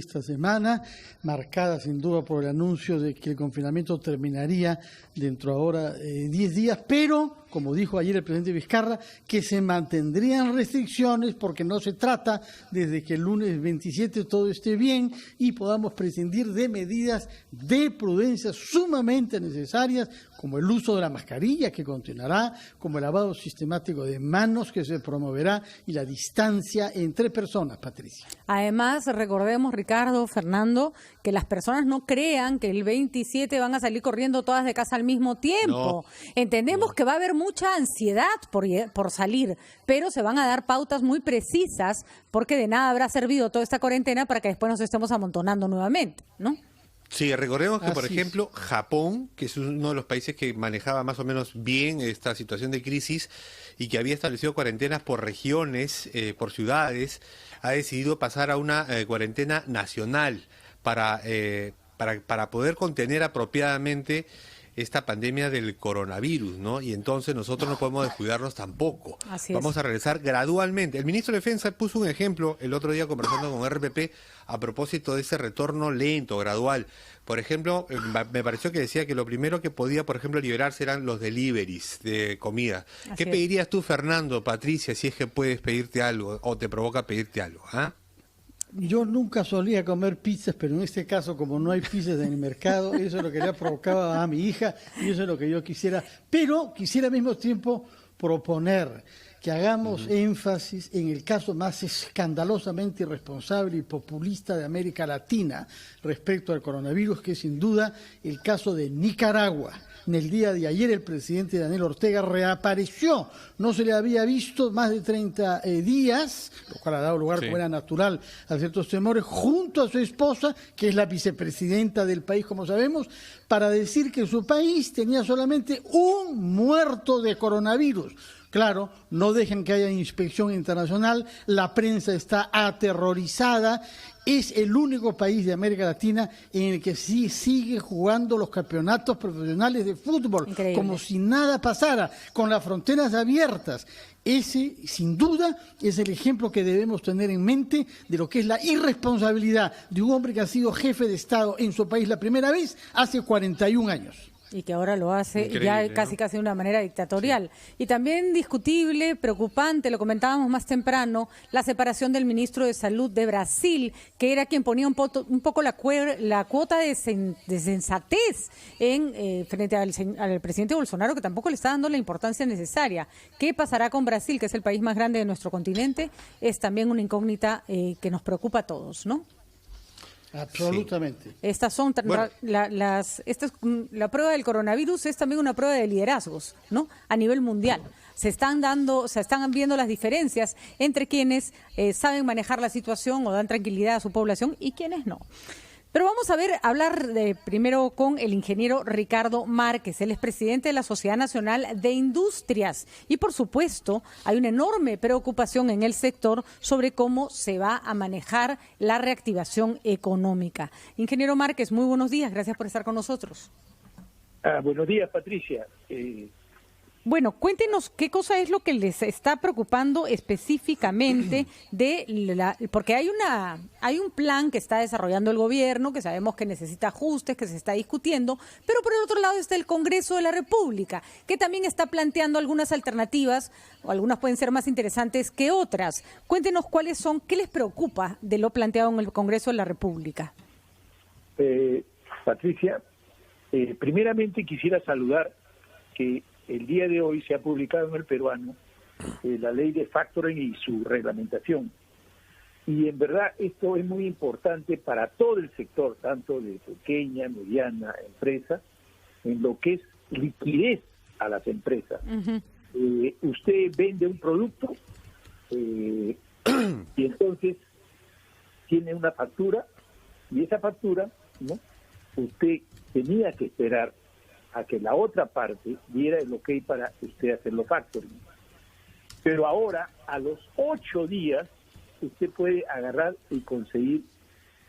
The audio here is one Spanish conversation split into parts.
esta semana, marcada sin duda por el anuncio de que el confinamiento terminaría dentro ahora 10 días, pero, como dijo ayer el presidente Vizcarra, que se mantendrían restricciones porque no se trata desde que el lunes 27 todo esté bien y podamos prescindir de medidas de prudencia sumamente necesarias, como el uso de la mascarilla que continuará, como el lavado sistemático de manos que se promoverá y la distancia entre personas, Patricia. Además, recordemos, Ricardo, Fernando, que las personas no crean que el 27 van a salir corriendo todas de casa al mismo tiempo. Entendemos que va a haber mucha ansiedad por salir, pero se van a dar pautas muy precisas porque de nada habrá servido toda esta cuarentena para que después nos estemos amontonando nuevamente, ¿no? Sí, recordemos que, por ejemplo, Japón, que es uno de los países que manejaba más o menos bien esta situación de crisis y que había establecido cuarentenas por regiones, por ciudades, ha decidido pasar a una cuarentena nacional para poder contener apropiadamente esta pandemia del coronavirus, ¿no? Y entonces nosotros no podemos descuidarnos tampoco. Vamos a regresar gradualmente. El ministro de Defensa puso un ejemplo el otro día conversando con RPP a propósito de ese retorno lento, gradual. Por ejemplo, me pareció que decía que lo primero que podía, por ejemplo, liberarse eran los deliveries de comida. ¿Qué pedirías tú, Fernando, Patricia, si es que puedes pedirte algo o te provoca pedirte algo? ¿Ah? Yo nunca solía comer pizzas, pero en este caso, como no hay pizzas en el mercado, eso es lo que le ha provocado a mi hija y eso es lo que yo quisiera. Pero quisiera al mismo tiempo proponer que hagamos énfasis en el caso más escandalosamente irresponsable y populista de América Latina respecto al coronavirus, que es sin duda el caso de Nicaragua. En el día de ayer el presidente Daniel Ortega reapareció, no se le había visto más de 30 días, lo cual ha dado lugar, como era natural, a ciertos temores, junto a su esposa, que es la vicepresidenta del país, como sabemos, para decir que su país tenía solamente un muerto de coronavirus. Claro, no dejan que haya inspección internacional, la prensa está aterrorizada, es el único país de América Latina en el que sí sigue jugando los campeonatos profesionales de fútbol, como si nada pasara, con las fronteras abiertas. Ese, sin duda, es el ejemplo que debemos tener en mente de lo que es la irresponsabilidad de un hombre que ha sido jefe de Estado en su país la primera vez hace 41 años. Y que ahora lo hace ya casi de una manera dictatorial. Sí. Y también discutible, preocupante, lo comentábamos más temprano, la separación del ministro de Salud de Brasil, que era quien ponía un poco la cuota de sensatez frente al presidente Bolsonaro, que tampoco le está dando la importancia necesaria. ¿Qué pasará con Brasil, que es el país más grande de nuestro continente? Es también una incógnita que nos preocupa a todos, ¿no? Absolutamente. Sí. Estas son la prueba del coronavirus es también una prueba de liderazgos, ¿no? A nivel mundial. Se están viendo las diferencias entre quienes saben manejar la situación o dan tranquilidad a su población y quienes no. Pero vamos a hablar primero con el ingeniero Ricardo Márquez. Él es presidente de la Sociedad Nacional de Industrias. Y, por supuesto, hay una enorme preocupación en el sector sobre cómo se va a manejar la reactivación económica. Ingeniero Márquez, muy buenos días. Gracias por estar con nosotros. Buenos días, Patricia. Bueno, cuéntenos qué cosa es lo que les está preocupando específicamente porque hay un plan que está desarrollando el gobierno, que sabemos que necesita ajustes, que se está discutiendo, pero por el otro lado está el Congreso de la República, que también está planteando algunas alternativas, o algunas pueden ser más interesantes que otras. Cuéntenos cuáles son, qué les preocupa de lo planteado en el Congreso de la República. Patricia, primeramente quisiera saludar que el día de hoy se ha publicado en El Peruano la ley de factoring y su reglamentación. Y en verdad esto es muy importante para todo el sector, tanto de pequeña, mediana empresa, en lo que es liquidez a las empresas. Usted vende un producto y entonces tiene una factura, y esa factura, ¿no?, usted tenía que esperar a que la otra parte diera el ok para usted hacerlo factoring. Pero ahora, a los 8 días, usted puede agarrar y conseguir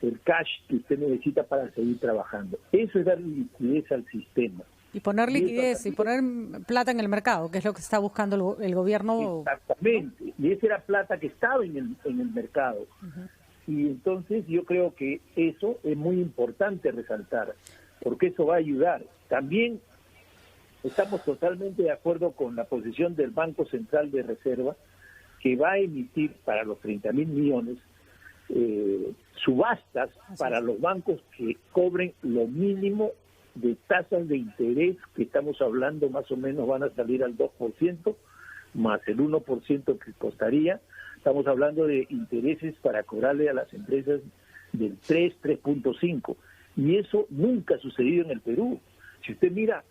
el cash que usted necesita para seguir trabajando. Eso es dar liquidez al sistema. Y poner liquidez y poner plata en el mercado, que es lo que está buscando el gobierno. Exactamente. Y esa era plata que estaba en el mercado. Y entonces yo creo que eso es muy importante resaltar, porque eso va a ayudar. También estamos totalmente de acuerdo con la posición del Banco Central de Reserva, que va a emitir para los 30.000 millones subastas para los bancos que cobren lo mínimo de tasas de interés, que estamos hablando más o menos van a salir al 2%, más el 1% que costaría. Estamos hablando de intereses para cobrarle a las empresas del 3.5, y eso nunca ha sucedido en el Perú. Si usted mira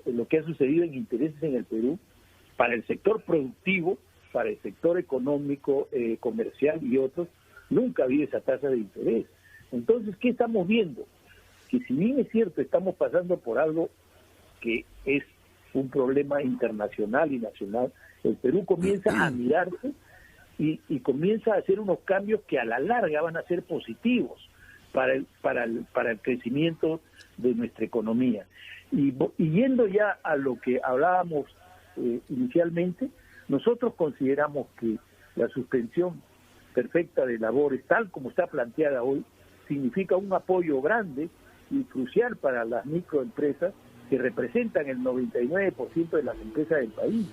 lo que ha sucedido en intereses en el Perú, para el sector productivo, para el sector económico, comercial y otros, nunca ha habido esa tasa de interés. Entonces, ¿qué estamos viendo? Que si bien es cierto, estamos pasando por algo que es un problema internacional y nacional, el Perú comienza a mirarse y comienza a hacer unos cambios que a la larga van a ser positivos para el crecimiento de nuestra economía. Y yendo ya a lo que hablábamos inicialmente, nosotros consideramos que la suspensión perfecta de labores, tal como está planteada hoy, significa un apoyo grande y crucial para las microempresas, que representan el 99% de las empresas del país.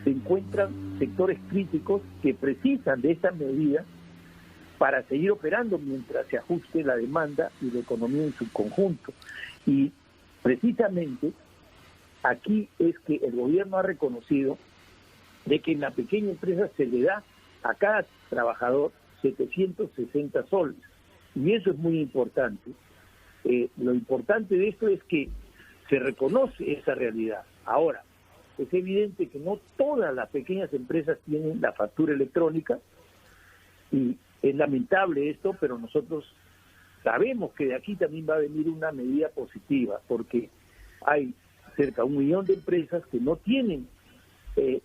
Se encuentran sectores críticos que precisan de esta medida para seguir operando mientras se ajuste la demanda y la economía en su conjunto. Y precisamente aquí es que el gobierno ha reconocido de que en la pequeña empresa se le da a cada trabajador 760 soles, y eso es muy importante. Lo importante de esto es que se reconoce esa realidad. Ahora, es evidente que no todas las pequeñas empresas tienen la factura electrónica, y es lamentable esto, pero nosotros sabemos que de aquí también va a venir una medida positiva, porque hay cerca de 1 millón de empresas que no tienen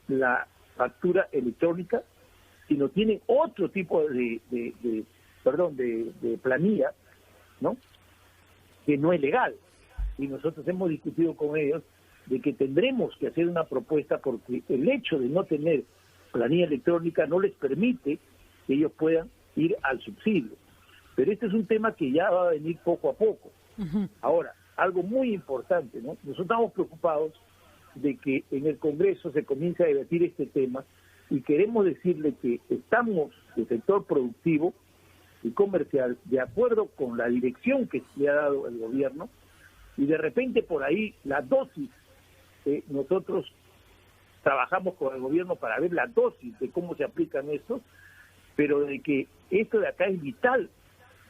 la factura electrónica, sino tienen otro tipo de planilla, ¿no?, que no es legal. Y nosotros hemos discutido con ellos de que tendremos que hacer una propuesta, porque el hecho de no tener planilla electrónica no les permite que ellos puedan ir al subsidio. Pero este es un tema que ya va a venir poco a poco. Uh-huh. Ahora, algo muy importante, ¿no? Nosotros estamos preocupados de que en el Congreso se comience a debatir este tema, y queremos decirle que estamos, el sector productivo y comercial, de acuerdo con la dirección que se ha dado el gobierno, y de repente por ahí la dosis, nosotros trabajamos con el gobierno para ver la dosis de cómo se aplican estos, pero de que esto de acá es vital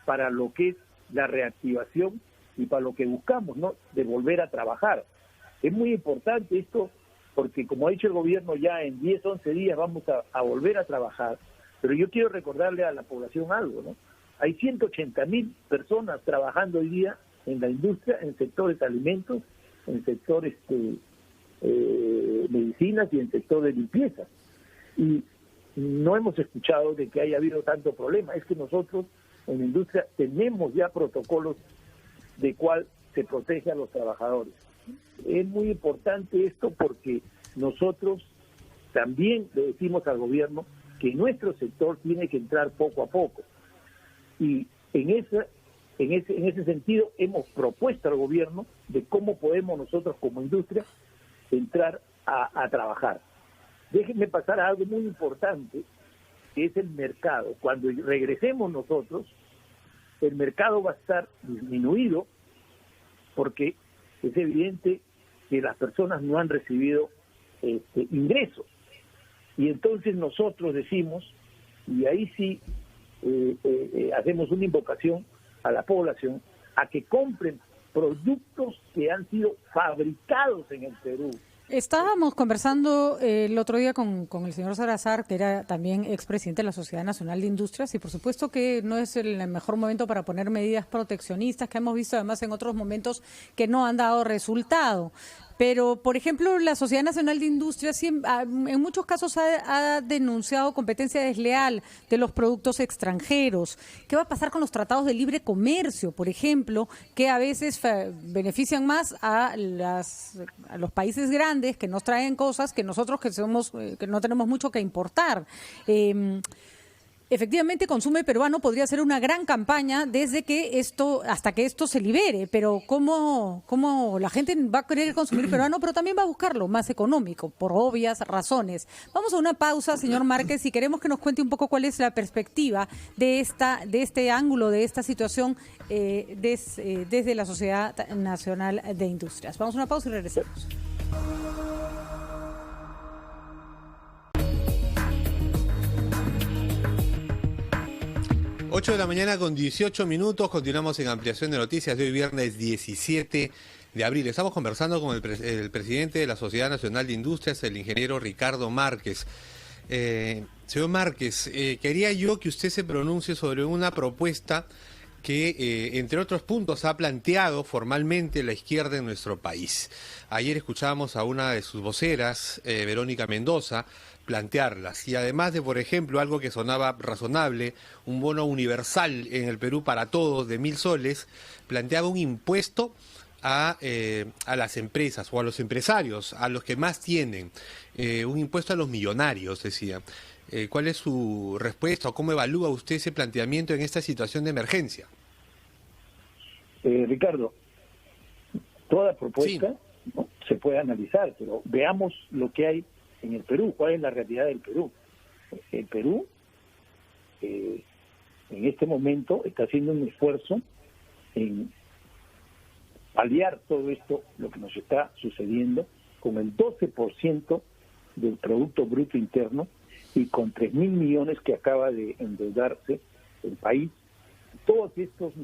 para lo que es la reactivación y para lo que buscamos, ¿no?, de volver a trabajar. Es muy importante esto, porque como ha dicho el gobierno, ya en 10, 11 días vamos a volver a trabajar, pero yo quiero recordarle a la población algo, ¿no? Hay 180.000 personas trabajando hoy día en la industria, en sectores de alimentos, en sectores medicinas y en sector de limpieza. Y no hemos escuchado de que haya habido tanto problema. Es que nosotros en la industria tenemos ya protocolos de cuál se protege a los trabajadores. Es muy importante esto, porque nosotros también le decimos al gobierno que nuestro sector tiene que entrar poco a poco. Y en ese sentido hemos propuesto al gobierno de cómo podemos nosotros como industria entrar a trabajar. Déjenme pasar a algo muy importante, que es el mercado. Cuando regresemos nosotros, el mercado va a estar disminuido, porque es evidente que las personas no han recibido ingresos. Y entonces nosotros decimos, y ahí sí hacemos una invocación a la población, a que compren productos que han sido fabricados en el Perú. Estábamos conversando el otro día con el señor Salazar, que era también expresidente de la Sociedad Nacional de Industrias, y por supuesto que no es el mejor momento para poner medidas proteccionistas, que hemos visto además en otros momentos que no han dado resultado. Pero, por ejemplo, la Sociedad Nacional de Industrias en muchos casos ha denunciado competencia desleal de los productos extranjeros. ¿Qué va a pasar con los tratados de libre comercio, por ejemplo, que a veces benefician más a los países grandes, que nos traen cosas que nosotros que no tenemos mucho que importar? Efectivamente, Consume Peruano podría ser una gran campaña hasta que esto se libere, pero ¿cómo la gente va a querer consumir peruano, pero también va a buscarlo más económico, por obvias razones? Vamos a una pausa, señor Márquez, y queremos que nos cuente un poco cuál es la perspectiva de este ángulo, de esta situación desde la Sociedad Nacional de Industrias. Vamos a una pausa y regresamos. 8 de la mañana con 18 minutos, continuamos en ampliación de noticias de hoy viernes 17 de abril. Estamos conversando con el presidente de la Sociedad Nacional de Industrias, el ingeniero Ricardo Márquez. Señor Márquez, quería yo que usted se pronuncie sobre una propuesta que, entre otros puntos, ha planteado formalmente la izquierda en nuestro país. Ayer escuchábamos a una de sus voceras, Verónica Mendoza, plantearlas. Y además de, por ejemplo, algo que sonaba razonable, un bono universal en el Perú para todos de 1.000 soles, planteaba un impuesto a las empresas o a los empresarios, a los que más tienen, un impuesto a los millonarios, decía. ¿Cuál es su respuesta o cómo evalúa usted ese planteamiento en esta situación de emergencia? Ricardo, toda propuesta sí, ¿no? se puede analizar, pero veamos lo que hay en el Perú, cuál es la realidad del Perú. El Perú, en este momento, está haciendo un esfuerzo en paliar todo esto, lo que nos está sucediendo, con el 12% del Producto Bruto Interno y con 3.000 millones que acaba de endeudarse el país. Todos estos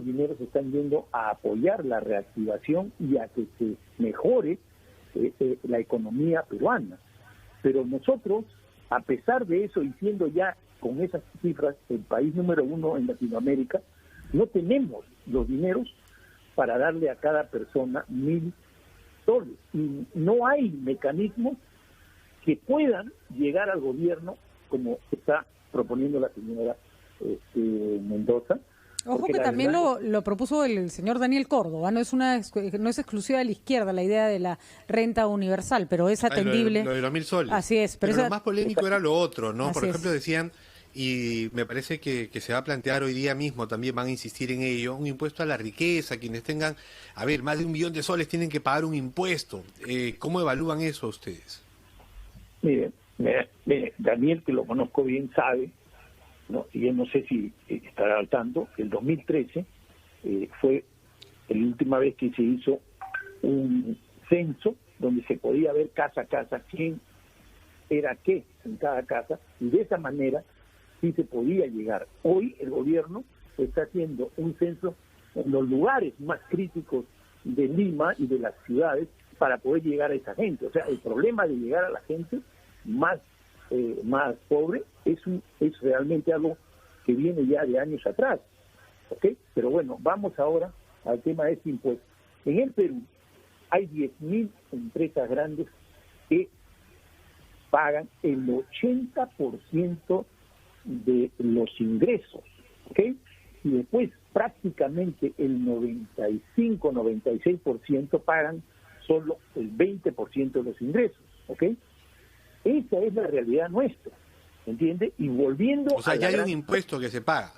dineros están yendo a apoyar la reactivación y a que se mejore la economía peruana. Pero nosotros, a pesar de eso, y siendo ya con esas cifras el país número 1 en Latinoamérica, no tenemos los dineros para darle a cada persona 1.000 soles. Y no hay mecanismos que puedan llegar al gobierno como está proponiendo la señora Mendoza. Ojo que también lo propuso el señor Daniel Córdoba, no es exclusiva de la izquierda la idea de la renta universal, pero es atendible. Lo de los 1.000 soles. Así es. Pero lo más polémico era lo otro, ¿no? Así Por ejemplo, es. decían, y me parece que se va a plantear hoy día mismo, también van a insistir en ello, un impuesto a la riqueza, quienes tengan, más de 1 millón de soles tienen que pagar un impuesto. ¿Cómo evalúan eso ustedes? Mire, Daniel, que lo conozco bien, sabe, ¿no? Y él no sé si estará al tanto, el 2013 fue la última vez que se hizo un censo donde se podía ver casa a casa quién era qué en cada casa, y de esa manera sí se podía llegar. Hoy el gobierno está haciendo un censo en los lugares más críticos de Lima y de las ciudades para poder llegar a esa gente. O sea, el problema de llegar a la gente más pobre es realmente algo que viene ya de años atrás, ¿ok? Pero bueno, vamos ahora al tema de este impuesto. En el Perú hay 10.000 empresas grandes que pagan el 80% de los ingresos, ¿ok? Y después prácticamente el 95-96% pagan solo el 20% de los ingresos, ¿ok? Esa es la realidad nuestra, ¿entiende? Y volviendo o sea, ya hay un impuesto que se paga.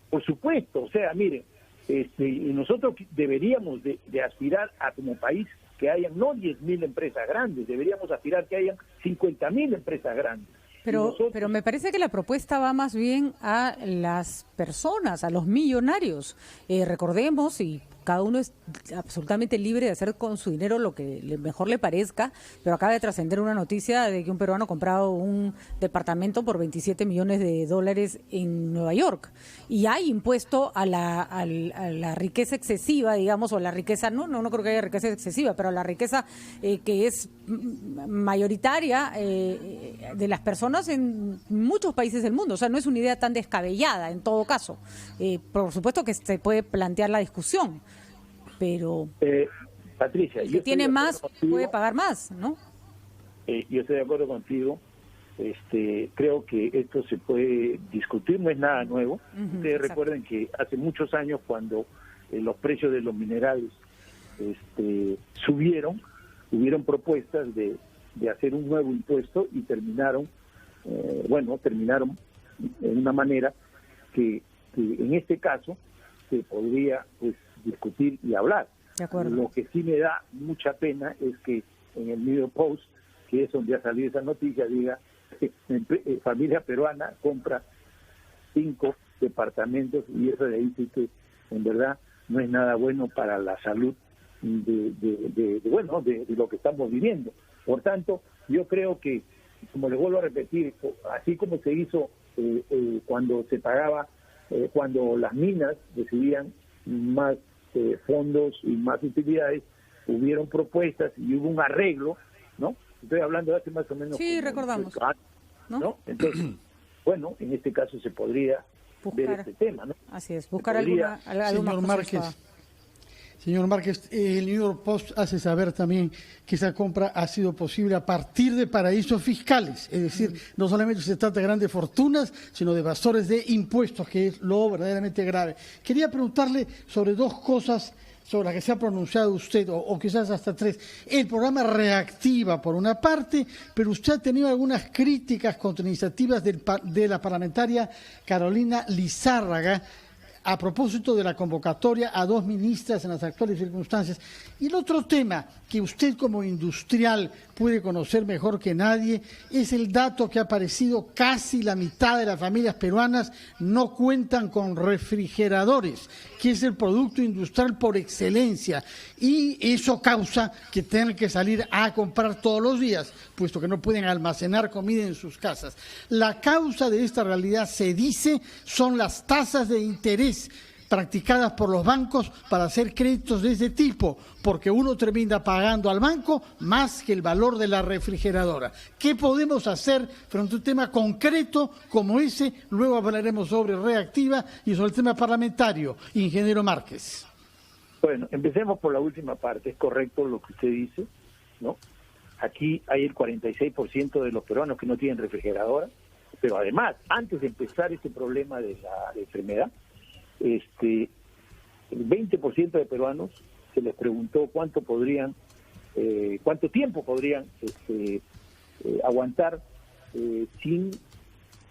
Por supuesto, o sea, miren, y nosotros deberíamos de aspirar a como país que hayan no 10.000 empresas grandes, deberíamos aspirar que hayan 50.000 empresas grandes. Pero me parece que la propuesta va más bien a las personas, a los millonarios. Recordemos, y cada uno es absolutamente libre de hacer con su dinero lo que mejor le parezca, pero acaba de trascender una noticia de que un peruano ha comprado un departamento por $27 millones en Nueva York. Y hay impuesto a la riqueza excesiva, digamos, o la riqueza, no creo que haya riqueza excesiva, pero a la riqueza que es mayoritaria de las personas en muchos países del mundo. O sea, no es una idea tan descabellada en todo caso. Por supuesto que se puede plantear la discusión, pero Patricia, el que tiene más puede pagar más, ¿no? Yo estoy de acuerdo contigo. Creo que esto se puede discutir, no es nada nuevo. Ustedes recuerden que hace muchos años, cuando los precios de los minerales subieron, hubieron propuestas de hacer un nuevo impuesto y terminaron terminaron en una manera que en este caso se podría pues discutir y hablar. De acuerdo. Lo que sí me da mucha pena es que en el New York Post, que es donde ha salido esa noticia, diga familia peruana compra 5 departamentos, y eso de ahí sí que en verdad no es nada bueno para la salud de lo que estamos viviendo. Por tanto, yo creo que, como les vuelvo a repetir, así como se hizo cuando se pagaba, cuando las minas recibían más fondos y más utilidades, hubieron propuestas y hubo un arreglo, ¿no? Estoy hablando de hace más o menos... Sí, recordamos. ¿No? Entonces, bueno, en este caso se podría ver este tema, ¿no? Así es, buscar alguna señor Márquez. Señor Márquez, el New York Post hace saber también que esa compra ha sido posible a partir de paraísos fiscales, es decir, no solamente se trata de grandes fortunas, sino de evasores de impuestos, que es lo verdaderamente grave. Quería preguntarle sobre 2 cosas sobre las que se ha pronunciado usted, o quizás hasta 3. El programa Reactiva, por una parte, pero usted ha tenido algunas críticas contra iniciativas de la parlamentaria Carolina Lizárraga, a propósito de la convocatoria a 2 ministras en las actuales circunstancias. Y el otro tema que usted como industrial puede conocer mejor que nadie es el dato que ha aparecido: casi la mitad de las familias peruanas no cuentan con refrigeradores, que es el producto industrial por excelencia, y eso causa que tengan que salir a comprar todos los días, puesto que no pueden almacenar comida en sus casas. La causa de esta realidad, se dice, son las tasas de interés practicadas por los bancos para hacer créditos de ese tipo, porque uno termina pagando al banco más que el valor de la refrigeradora. ¿Qué podemos hacer frente a un tema concreto como ese? Luego hablaremos sobre Reactiva y sobre el tema parlamentario. Ingeniero Márquez. Bueno, empecemos por la última parte. Es correcto lo que usted dice, ¿no? Aquí hay el 46% de los peruanos que no tienen refrigeradora, pero además, antes de empezar este problema de la enfermedad, el 20% de peruanos se les preguntó cuánto tiempo podrían aguantar sin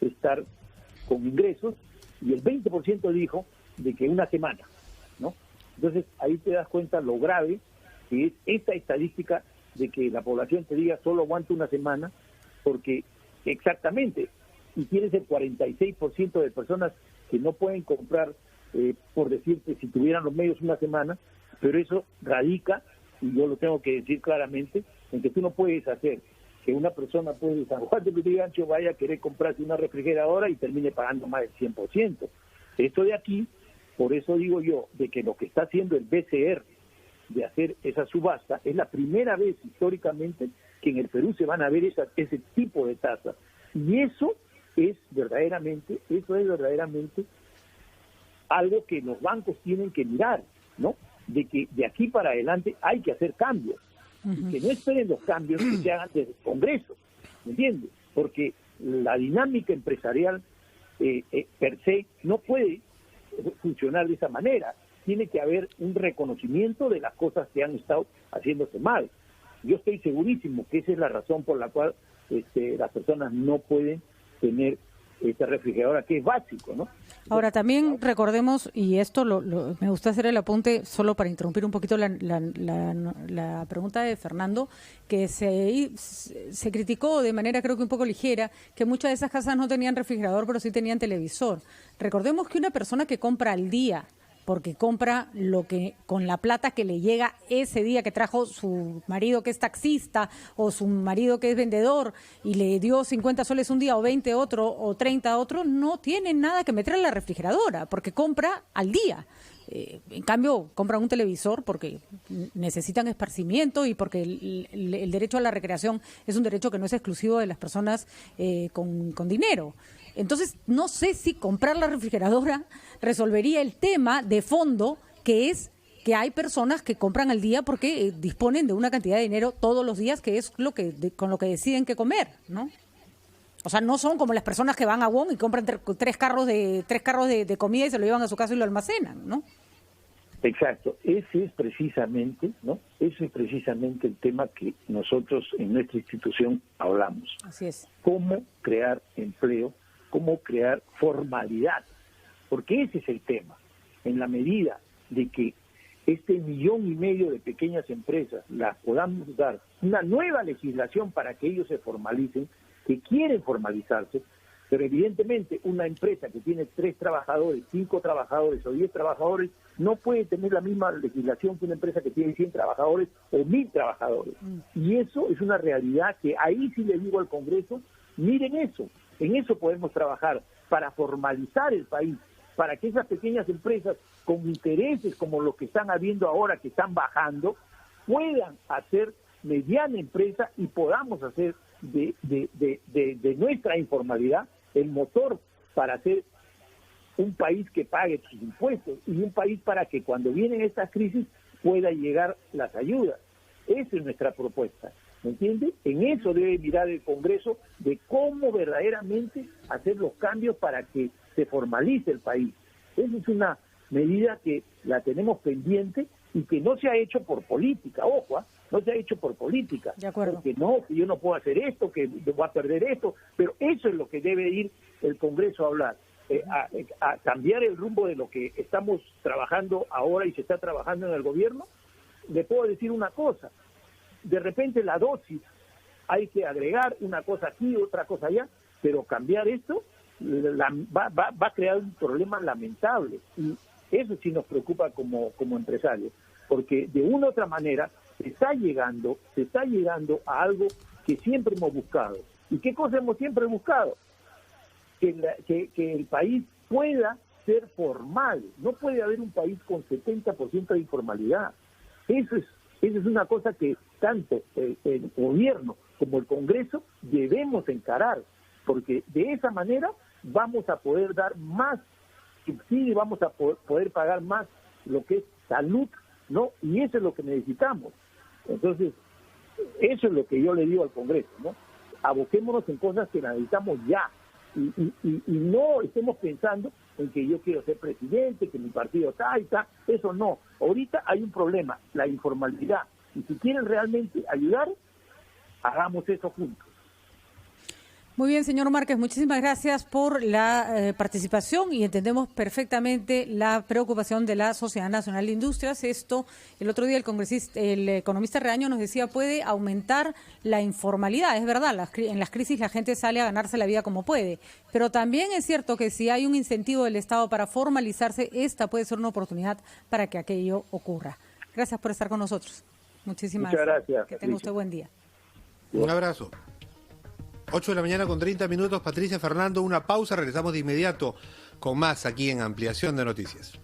estar con ingresos, y el 20% dijo de que una semana, ¿no? Entonces ahí te das cuenta lo grave que es esta estadística de que la población te diga solo aguanta una semana, porque exactamente, y tienes el 46% de personas que no pueden comprar, por decirte, si tuvieran los medios una semana, pero eso radica, y yo lo tengo que decir claramente, en que tú no puedes hacer que una persona de San Juan de Lurigancho vaya a querer comprarse una refrigeradora y termine pagando más del 100%. Esto de aquí, por eso digo yo, de que lo que está haciendo el BCR de hacer esa subasta, es la primera vez históricamente que en el Perú se van a ver ese tipo de tasas. Y eso es verdaderamente algo que los bancos tienen que mirar, ¿no? De que de aquí para adelante hay que hacer cambios, y que no esperen los cambios que se hagan desde el Congreso, ¿me entiendes? Porque la dinámica empresarial per se no puede funcionar de esa manera. Tiene que haber un reconocimiento de las cosas que han estado haciéndose mal. Yo estoy segurísimo que esa es la razón por la cual las personas no pueden tener esta refrigeradora, que es básico, ¿no? Ahora, también recordemos, y esto me gusta hacer el apunte solo para interrumpir un poquito la pregunta de Fernando, que se criticó de manera creo que un poco ligera que muchas de esas casas no tenían refrigerador, pero sí tenían televisor. Recordemos que una persona que compra al día, porque compra lo que con la plata que le llega ese día que trajo su marido que es taxista o su marido que es vendedor y le dio 50 soles un día o 20 otro o 30 otro, no tiene nada que meter en la refrigeradora porque compra al día. En cambio, compran un televisor porque necesitan esparcimiento y porque el derecho a la recreación es un derecho que no es exclusivo de las personas con dinero. Entonces, no sé si comprar la refrigeradora resolvería el tema de fondo, que es que hay personas que compran al día porque disponen de una cantidad de dinero todos los días, que es con lo que deciden qué comer, ¿no? O sea, no son como las personas que van a WOM y compran tres carros de comida y se lo llevan a su casa y lo almacenan, ¿no? Exacto, ese es precisamente, ¿no? Ese es precisamente el tema que nosotros en nuestra institución hablamos. Así es. Cómo crear empleo, cómo crear formalidad, porque ese es el tema. En la medida de que este 1,5 millones de pequeñas empresas las podamos dar una nueva legislación para que ellos se formalicen, que quieren formalizarse, pero evidentemente una empresa que tiene 3 trabajadores, 5 trabajadores o 10 trabajadores no puede tener la misma legislación que una empresa que tiene 100 trabajadores o 1,000 trabajadores. Y eso es una realidad que ahí sí le digo al Congreso, miren eso, en eso podemos trabajar para formalizar el país, para que esas pequeñas empresas con intereses como los que están habiendo ahora, que están bajando, puedan hacer mediana empresa y podamos hacer de nuestra informalidad el motor para hacer un país que pague sus impuestos y un país para que cuando vienen estas crisis pueda llegar las ayudas. Esa es nuestra propuesta, ¿me entiende? En eso debe mirar el Congreso de cómo verdaderamente hacer los cambios para que se formalice el país. Esa es una medida que la tenemos pendiente y que no se ha hecho por política, ojo, no se ha hecho por política. De acuerdo. Porque no, que yo no puedo hacer esto, que voy a perder esto, pero eso es lo que debe ir el Congreso a hablar, a cambiar el rumbo de lo que estamos trabajando ahora y se está trabajando en el gobierno. Le puedo decir una cosa, de repente la dosis hay que agregar una cosa aquí, otra cosa allá, pero cambiar esto va a crear un problema lamentable y eso sí nos preocupa como empresarios, porque de una u otra manera se está llegando a algo que siempre hemos buscado. ¿Y qué cosa hemos siempre buscado? Que el país pueda ser formal. No puede haber un país con 70% de informalidad. Eso es una cosa que tanto el gobierno como el Congreso debemos encarar, porque de esa manera vamos a poder dar más subsidio, vamos a poder pagar más lo que es salud, ¿no? Y eso es lo que necesitamos. Entonces, eso es lo que yo le digo al Congreso, ¿no? Aboquémonos en cosas que necesitamos ya y no estemos pensando en que yo quiero ser presidente, que mi partido está y está. Eso no. Ahorita hay un problema, la informalidad. Y si quieren realmente ayudar, hagamos eso juntos. Muy bien, señor Márquez, muchísimas gracias por la participación y entendemos perfectamente la preocupación de la Sociedad Nacional de Industrias. Esto, el otro día el economista Reaño nos decía, puede aumentar la informalidad. Es verdad, en las crisis la gente sale a ganarse la vida como puede, pero también es cierto que si hay un incentivo del Estado para formalizarse, esta puede ser una oportunidad para que aquello ocurra. Gracias por estar con nosotros. Muchísimas gracias. Que tenga usted buen día. Un abrazo. 8 de la mañana con 30 minutos, Patricia, Fernando, una pausa, regresamos de inmediato con más aquí en Ampliación de Noticias.